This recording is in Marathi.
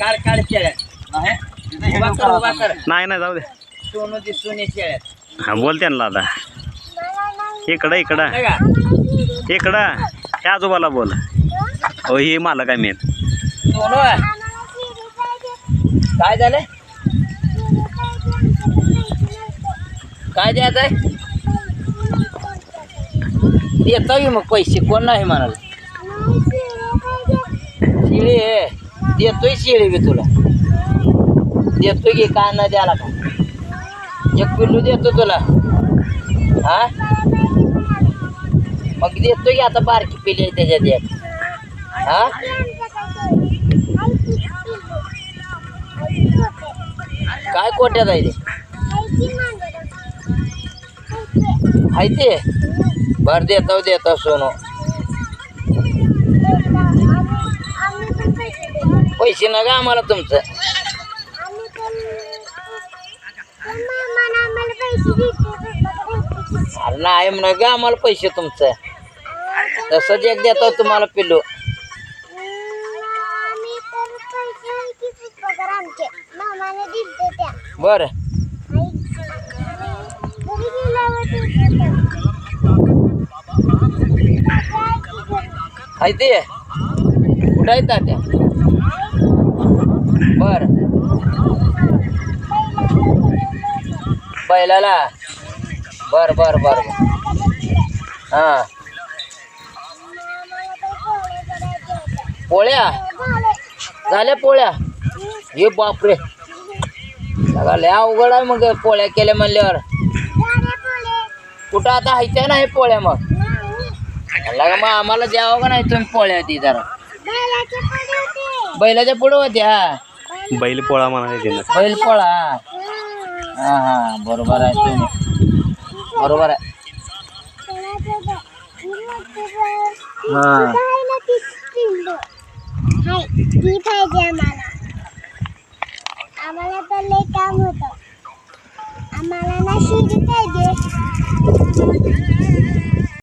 काढ काढ शेळ्यात उभा कर नाही नाही जाऊ दे सोनू दिसून ये शेळ्यात हा बोल त्यांना आता इकडं इकडं नाही का इकडं ह्या आजोबाला बोल हो ही मला काय मेन सोनू काय झालं काय द्यायचं आहे देतो की मग पैसे कोण नाही म्हणाल शिळी आहे देतोय शिळी बी तुला देतोय की काय न द्याला का एक पिल्लू देतो तुला हा मग देतोय की आता बारकी पिल्ली आहे त्याच्यात एक हा काय कोट्यात आहे ते आहे ते बर देतो सोनू पैसे ना का आम्हाला तुमचं अरे नाही म्हणा का आम्हाला पैसे तुमचं तसंच एक देतो तुम्हाला पिल्लू बर आहे ते कुठं आहेत त्या बर बैलाला बर बर बर हा पोळ्या झाल्या पोळ्या हे बापरे लय अवघड आहे मग पोळ्या केल्या म्हणल्यावर कुठं आता हायच्या नाही पोळ्या मग लगा मग आम्हाला द्यावं का नाही तुम्ही पोळ्या ती जरा बैलाच्या पुढं होत्या बैल पोळा म्हणाले बैल पोळा हा हा बरोबर आहे तुम्ही बरोबर आहे हा ती पाहिजे आम्हाला तर लय काम होतं आम्हाला ना शिडी पाहिजे